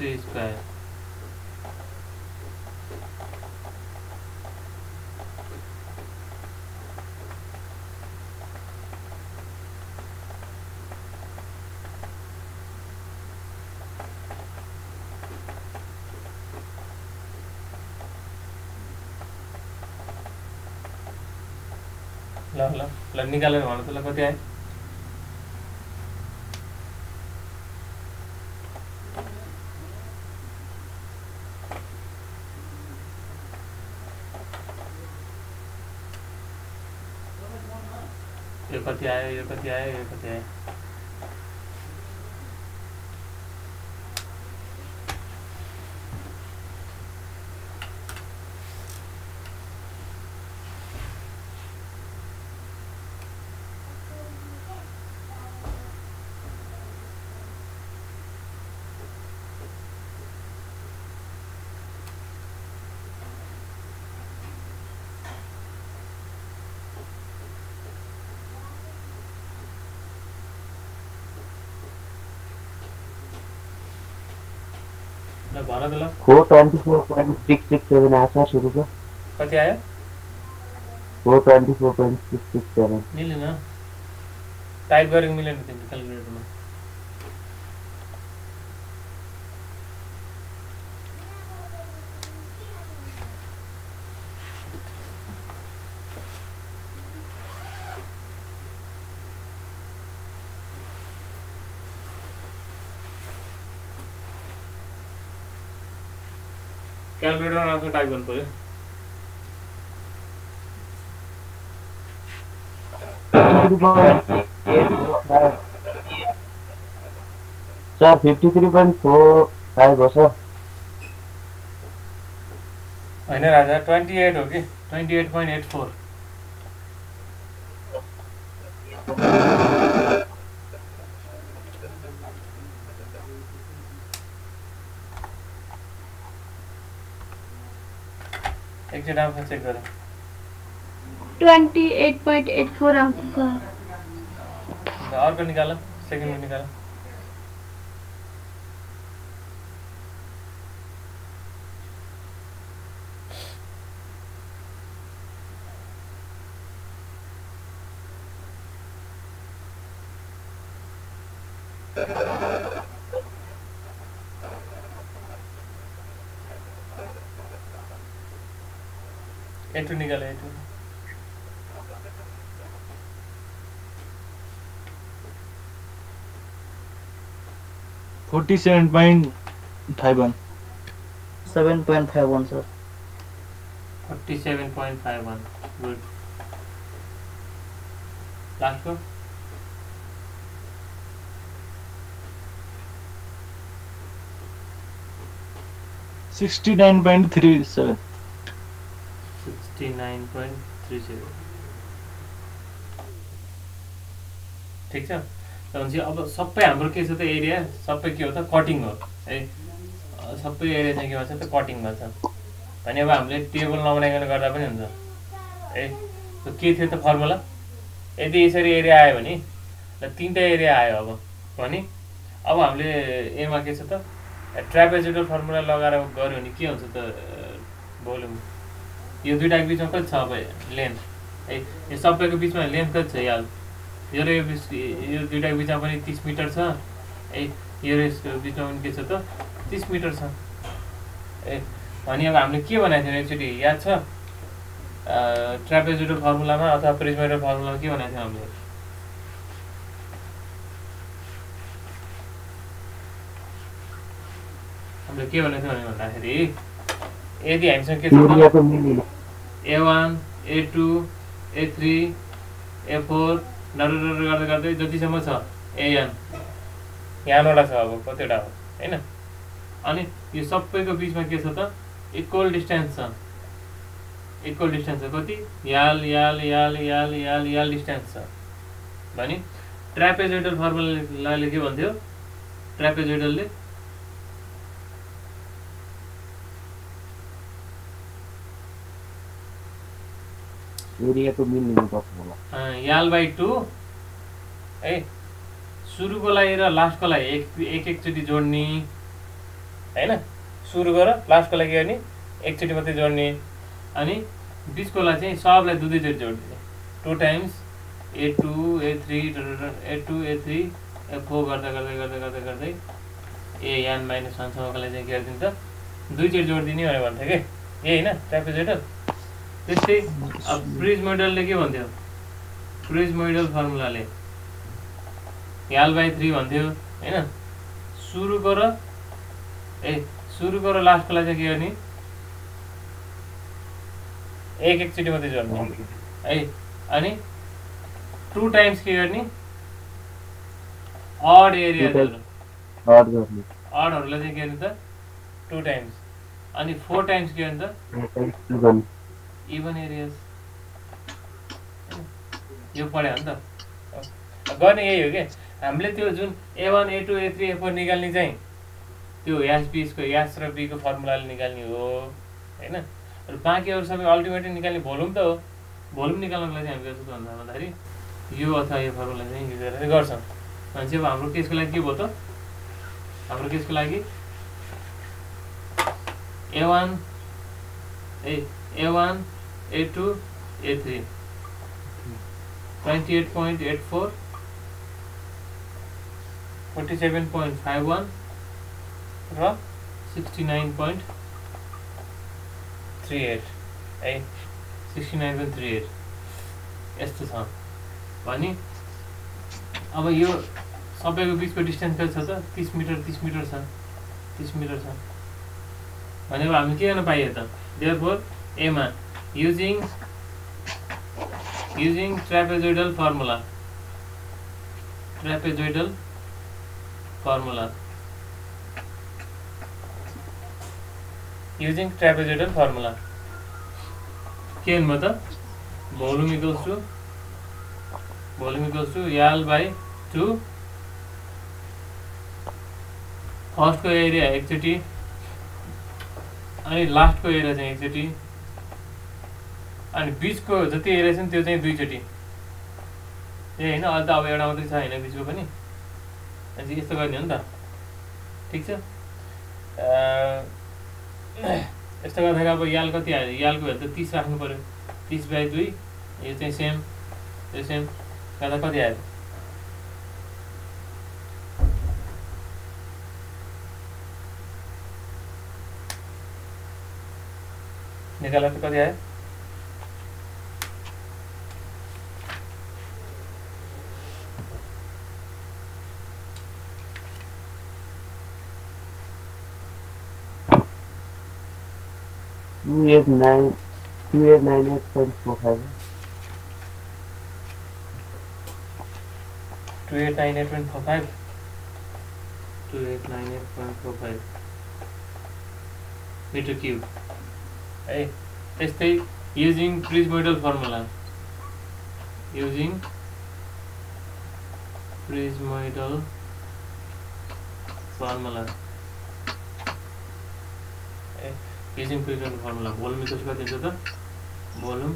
3 square ल निकालेर भन्नु त ल कति आयो यो कति आयो यो कति आयो यो कति आयो भन त ल 424.667 आछ सुरुको कति आयो 424.667 मिलेन टाइप गरेको मिलेन तिम्रो क्याल्कुलेटरमा क्याल्कुलेटरमा आफै टाइप गर्नु पर्यो सर 53.45 हो सर होइन राजा 28 हो कि 28.84 एकचोटि आफै चेक गर 28.84 आउँछ अर्को निकाल सेकेन्डमा निकाल A2 निकाल A2 47.51 7.51 सर 47.51 गुड लास्ट को 69.37 69.37 ठीक छ भनेपछि अब सबै हाम्रो के छ त एरिया सबै के हो त कटिङ हो है सबै एरिया चाहिँ के भन्छ त कटिङमा छ भने अब हामीले टेबल नबनाइकन गर्दा पनि हुन्छ। ए त्यो के थियो त फर्मुला? यदि यसरी एरिया आयो भने ल 3टा एरिया आयो अब भने अब हामीले एमा के छ त ट्रापेजोइडल फर्मुला लगाएर गऱ्यो भने के हुन्छ त भोल्युम? यो दुईटाको बिचमा कति छ अब लेन्थ? ए यो सबैको बिचमा लेन्थ कति छ याल? यो र यो दुईटाको बिचमा पनि 30 मिटर छ। ए यो र यसको बिचमा पनि के छ त 30 मिटर छ। ए भने अब हामीले के बनाएको थियौँ एकचोटि याद छ? ट्रापेजोइडल फर्मुलामा अथवा प्रिज्मोइडल फर्मुलामा के बनाएको थियौँ हामीले? हामीले के भनेको थियौँ भन्दाखेरि यदि हामीसँग के छ एरियाको मिल A1 A2 A3 A4 नरर गर्दै गर्दै जतिसम्म छ AN यहाँबाट छ अब कतिवटा हो हैन? अनि यो सबैको बिचमा के छ त इक्वल डिस्टेन्स छ। इक्वल डिस्टेन्स छ कति? याल याल याल याल याल याल डिस्टेन्स छ। भने ट्रापेजोइडल फर्मुलाले के भन्थ्यो? ट्रापेजोइडलले एरियाको मिल लिनुपर्छ होला। याल/2 है सुरुको लागि र लास्टको लागि एक एकचोटि जोड्ने हैन? सुरुको र लास्टको लागि अनि एकचोटि मात्रै जोड्ने अनि बिचकोलाई चाहिँ सबलाई दुई दुईचोटि जोड्दिने 2 times A2 A3 A2 A3 A4 गर्दा गर्दै गर्दै गर्दै गर्दै AN - 1 सम्मकोलाई चाहिँ के गरिदिन्छ दुईचोटि जोड्दिने भनेर भन्थ्यो के यही हैन ट्रापेजोइडल। त्यस्तै अब प्रिज्मोइडलले के भन्थ्यो? प्रिज्मोइडल फर्मुलाले याल/3 भन्थ्यो हैन? सुरुको र लास्टकोलाई चाहिँ के गर्ने एक एकचोटि मात्रै जोड्ने है। अनि 2 टाइम्स के गर्ने अड एरियाजहरु अडहरुलाई चाहिँ के गर्ने त 2 टाइम्स अनि 4 टाइम्स के गर्ने त इभन एरियाज। यो पढ्यो नि त गर्ने यही हो के हामीले त्यो जुन A1 A2 A3 A4 निकाल्ने चाहिँ त्यो यास र बी को फर्मुलाले निकाल्ने हो हैन? र बाँकीहरु सबै अल्टिमेटली निकाल्ने भोल्युम त हो। भोल्युम निकाल्नको लागि हामी के गर्छौँ भन्दाखेरि यो अथवा यो फर्मुला चाहिँ युज गरेर गर्छौँ। भनेपछि अब हाम्रो केसको लागि के भयो त? हाम्रो केसको लागि A1 A2 A3 28.84 47.51 र 69.38 है 69.38 यस्तो छ। भने अब यो सबैको बिचको डिस्टेन्स कति छ त 30 मिटर 30 मिटर छ 30 मिटर छ। भनेको हामी के गर्न पाइयो त? देयरफोर एमा using trapezoidal formula using trapezoidal formula के भन्नु त? volume equals to याल/2 फर्स्ट को एरिया एकचोटि अनि लास्ट को एरिया चाहिँ एकचोटि अनि बीचको जति एरिया छ नि त्यो चाहिँ दुईचोटि। ए हैन अहिले त अब एउटा मात्रै छ हैन बीचको पनि अनि यस्तो गर्ने हो नि त। ठीक छ यस्तो गर्दा अब याल कति आयो? यालको भ्यालु त 30 राख्नु पर्यो। 30/2 यो चाहिँ सेम यो सेम गर्दा कति आयो? निकाल्दा त कति आयो? Two 2898.45 2898.45 2898.45 meter cube है। त्यस्तै using prismoidal formula using prismoidal formula volume equals कति हुन्छ त भोल्युम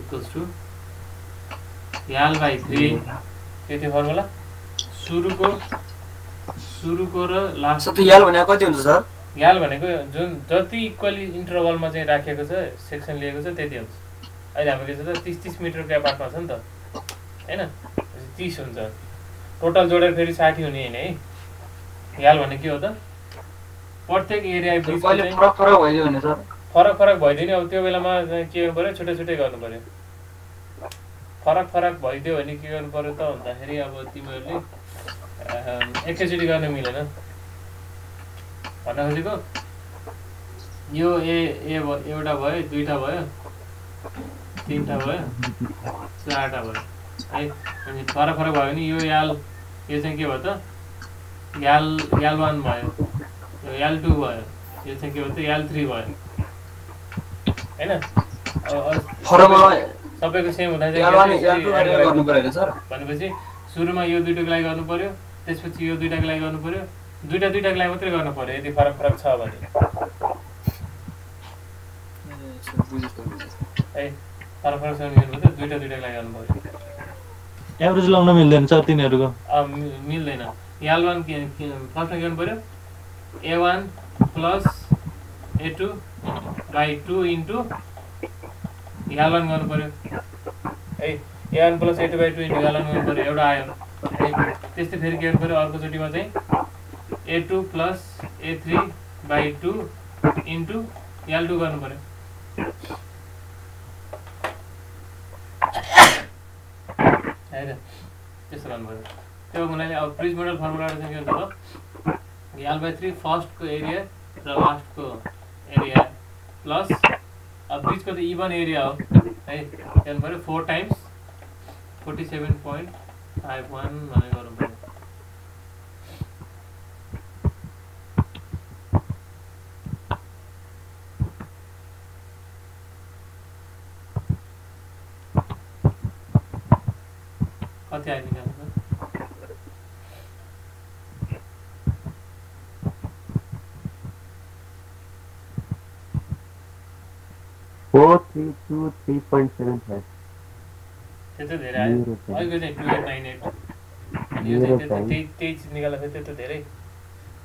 इक्वल्स टु YAL/3 के थियो फर्मुला सुरुको र लास्ट सबै याल भनेको कति हुन्छ सर याल भनेको जुन जति इक्वली इन्टरभलमा चाहिँ राखेको छ सेक्सन लिएको छ त्यति हुन्छ अहिले हाम्रो के छ त 30 मिटरको एपार्टमा छ नि त हैन 30 हुन्छ टोटल जोडेर फेरि 60 हुने हैन है याल भने के हो त प्रत्येक एरिया कहिले फरक फरक भइदियो भने सर फरक भइदिने अब त्यो बेलामा के गर्नु पर्यो छुट्टै गर्नु पर्यो फरक भइदियो भने के गर्नु पर्यो त भन्दाखेरि अब तिमीहरूले एकैचोटि गर्न मिलेन भन्न खोजेको यो एउटा भयो दुईटा भयो तीनटा भयो चारटा भयो है अनि फरक भयो भने यो चाहिँ के भयो त याल 1 भयो यो याल 2 भयो यो चाहिँ के भयो त याल 3 भयो हैन फर्मुला सबैको सेम हुँदा चाहिँ गर्नु पर्यो सर भनेपछि सुरुमा यो दुईटाको लागि गर्नु पर्यो त्यसपछि यो दुईटाको लागि गर्नु पर्यो दुईटाको लागि मात्रै गर्नु पर्यो यदि फरक छ भने है फरक छ भने दुईटाको लागि गर्नु पर्यो एभरेज लाउन मिल्दैन सर तिनीहरुको मिल्दैन याल 1 फर्स्टमा के गर्नु पर्यो A1 plus A2/2 into याल 1 गर्नु पर्यो है A1 plus A2/2 into याल 1 गर्नु पर्यो एउटा आयो है त्यस्तै फेरि के गर्नु पर्यो अर्को चोटीमा चाहिँ A2 plus A3/2 into याल 2 गर्नु पर्यो है त त्यस्तो गर्नु पर्यो त्यो हुनाले अब प्रिज मोडल फर्मुला चाहिँ के हुन्छ त YAL/3 फर्स्ट को एरिया र लास्ट को एरिया प्लस अब बीच को तो इवन एरिया हो है यानी पर 4 टाइम्स 47.51 भने गर्नु पर्यो कति आइ निकाल्नु 4323.75 त्यति धेरै आयो अहिले चाहिँ 2898 अनि यो चाहिँ त्यही चीज निकाल्दा फेरि त्यति धेरै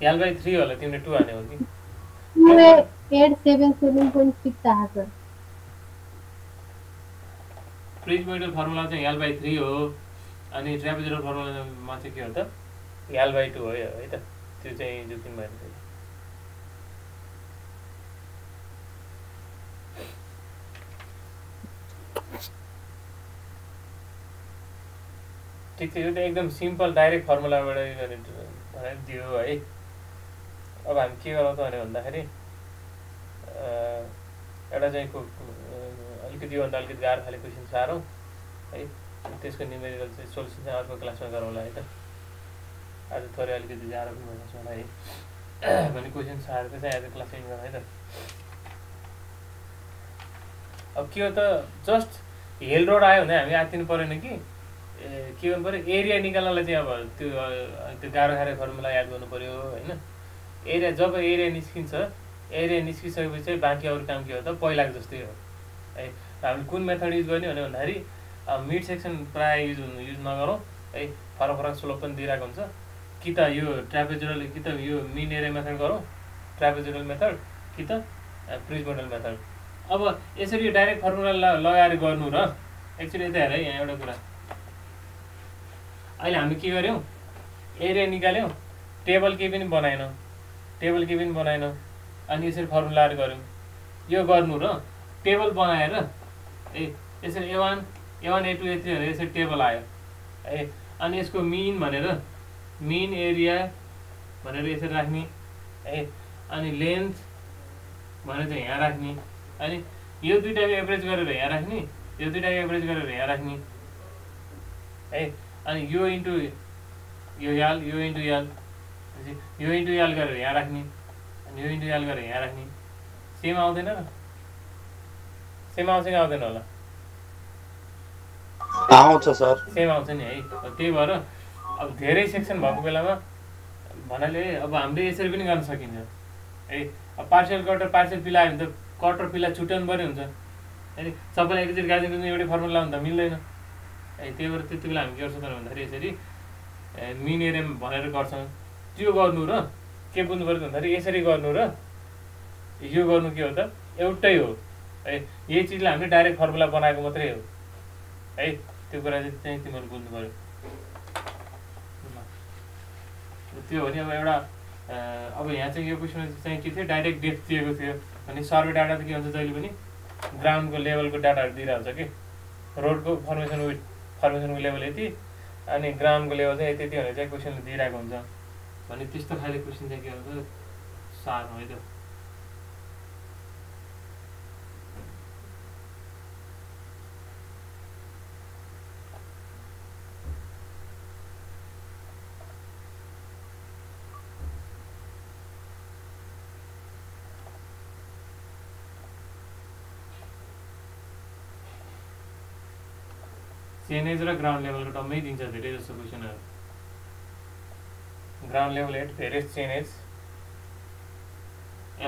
YAL/3 होला तिमीले 2 हाने हो कि 877.6 आएको प्रिज मोडल फर्मुला चाहिँ YAL/3 हो अनि ट्रापेजोइडल फर्मुलामा चाहिँ के हो त YAL/2 हो है त त्यो चाहिँ जोखिम भएन ठीक छ यो त एकदम सिम्पल डाइरेक्ट फर्मुलाबाट भनेर दियो है अब हामी के गरौँ त भन्दाखेरि एउटा चाहिँ अलिकति योभन्दा अलिकति गाह्रो खाले क्वेसन सारौँ है त्यसको न्युमेरिकल चाहिँ सोल्युसन चाहिँ अर्को क्लासमा गरौँला है त आज थोरै अलिकति गाह्रो पनि भएको छ मलाई है भने क्वेसन सारेर चाहिँ आज क्लास एन्ड गरौँ है त अब के हो त जस्ट हेल रोड आयो भने हामी आत्तिनु परेन कि के गर्नु पर्यो एरिया निकाल्नलाई चाहिँ अब त्यो गाह्रो खारे फर्मुला याद गर्नु पर्यो होइन एरिया जब एरिया निस्किन्छ एरिया निस्किसकेपछि चाहिँ बाँकी अरू काम के हो त पहिलाको जस्तै हो है हामीले कुन मेथड युज गर्ने भन्दाखेरि मिड सेक्सन प्रायः युज नगरौँ है फरक स्लोप पनि दिइरहेको हुन्छ कि त यो ट्रापेजोइडल कि त यो मिन एरिया मेथड गरौँ ट्रापेजोइडल मेथड कि त प्रिज मोडल मेथड अब यसरी डाइरेक्ट फर्मुला लगाएर गर्नु र एक्चुअली यता हेर है यहाँ एउटा कुरा अहिले हामी के गर्यौँ एरिया निकाल्यौँ टेबल केही पनि बनाएन अनि यसरी फर्मुलाहरू गऱ्यौँ यो गर्नु र टेबल बनाएर ए यसरी A1 A2 A3 भनेर यसरी टेबल आयो है अनि यसको मिन भनेर मिन एरिया भनेर यसरी राख्ने है अनि लेन्थ भनेर चाहिँ यहाँ राख्ने अनि यो दुईटाको एभरेज गरेर यहाँ राख्ने यो दुईटाको एभरेज गरेर यहाँ राख्ने है अनि यो इन्टु यो याल यो इन्टु याल गरेर यहाँ राख्ने अनि यो इन्टु याल गरेर यहाँ राख्ने सेम आउँदैन र सेम आउँछ कि आउँदैन होला आउँछ सर सेम आउँछ नि है त्यही भएर अब धेरै सेक्सन भएको बेलामा भन्नाले अब हामीले यसरी पनि गर्न सकिन्छ है अब पार्सियल कट र पार्सियल पिला आयो भने त कट र पिला छुट्याउनु पर्ने हुन्छ होइन सबैलाई एकचोटि गार्जेन गर्नु एउटै फर्मुला लाउनु त मिल्दैन है त्यही भएर त्यति बेला हामी के गर्छौँ भन्दाखेरि यसरी मिन एरियामा भनेर गर्छौँ त्यो गर्नु र के बुझ्नु पऱ्यो भन्दाखेरि यसरी गर्नु र यो गर्नु के हो त एउटै हो है यही चिजलाई हामीले डाइरेक्ट फर्मुला बनाएको मात्रै हो है त्यो कुरा चाहिँ तिमीहरू बुझ्नु पऱ्यो त्यो हो नि अब एउटा अब यहाँ चाहिँ यो क्वेसन चाहिँ के थियो डाइरेक्ट डेप्थ दिएको थियो भने सर्वे डाटा त के हुन्छ जहिले पनि ग्राउन्डको लेभलको डाटाहरू दिइरहन्छ कि रोडको फर्मेसनको लेभल यति अनि ग्राउन्डको लेभल चाहिँ यति भनेर चाहिँ क्वेसनले दिइरहेको हुन्छ भने त्यस्तो खाले क्वेसन चाहिँ के हुन्छ साह्रो है त चेनेज र ग्राउन्ड लेभलको टर्ममै दिन्छ धेरै जस्तो क्वेसनहरू ground level at various chainage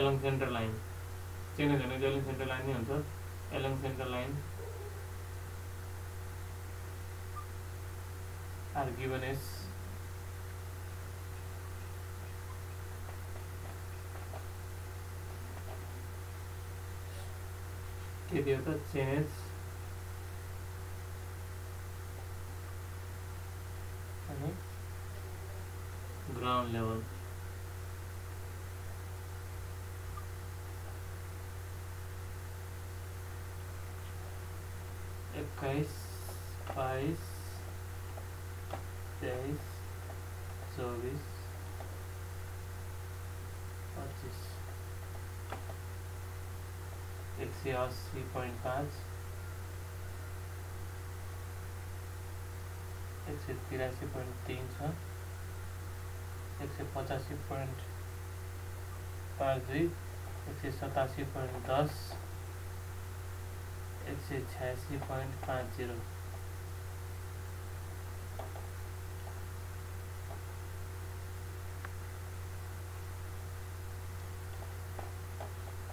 along centre line chainage भनेको एलङ सेन्टर लाइन नै हुन्छ along centre line are given as के दियो त चेनेज ground level इक्कीस 22 23 24 25 180.5 183.3 छ 185.52 187.10 186.50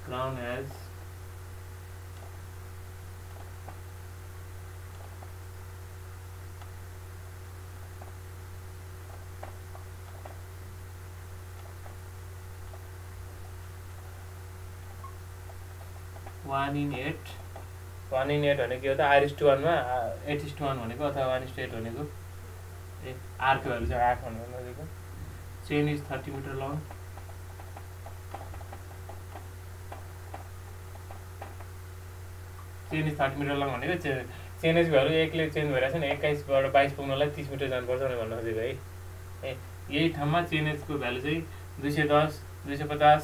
ground has one in 8 भनेको के हो त R:1 मा 8:1 भनेको अथवा 1:8 भनेको R को भ्यालु चाहिँ 8 भन्नु नजिकको chain is 30 metre long chain is 30 metre long भनेको चेनेज भ्यालु एकले चेन्ज भइरहेछ नि 21 बाट 22 पुग्नलाई 30 मिटर जानुपर्छ भने भन्नु खोजेको है यही ठाउँमा चेनेजको भ्यालु चाहिँ 210 250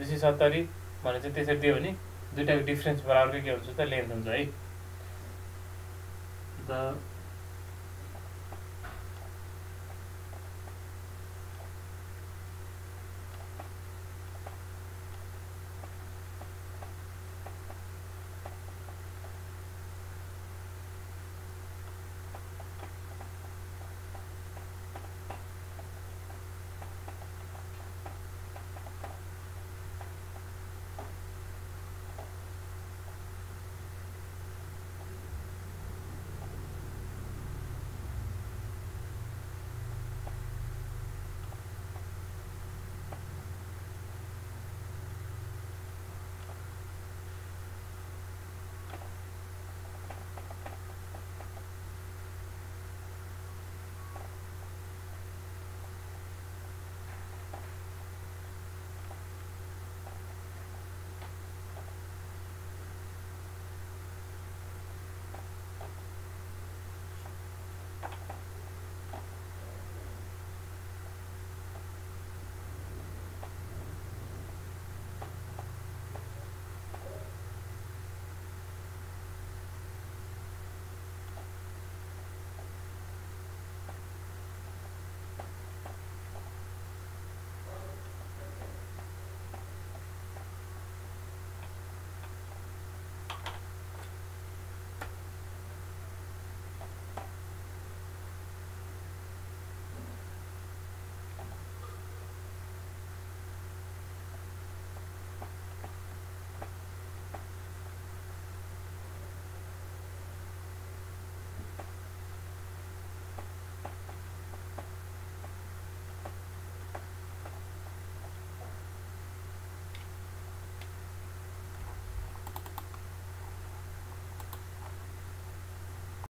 270 भने चाहिँ त्यसरी दियो भने दुईटाको डिफरेन्स बराबरकै के हुन्छ त लेन्थ हुन्छ है त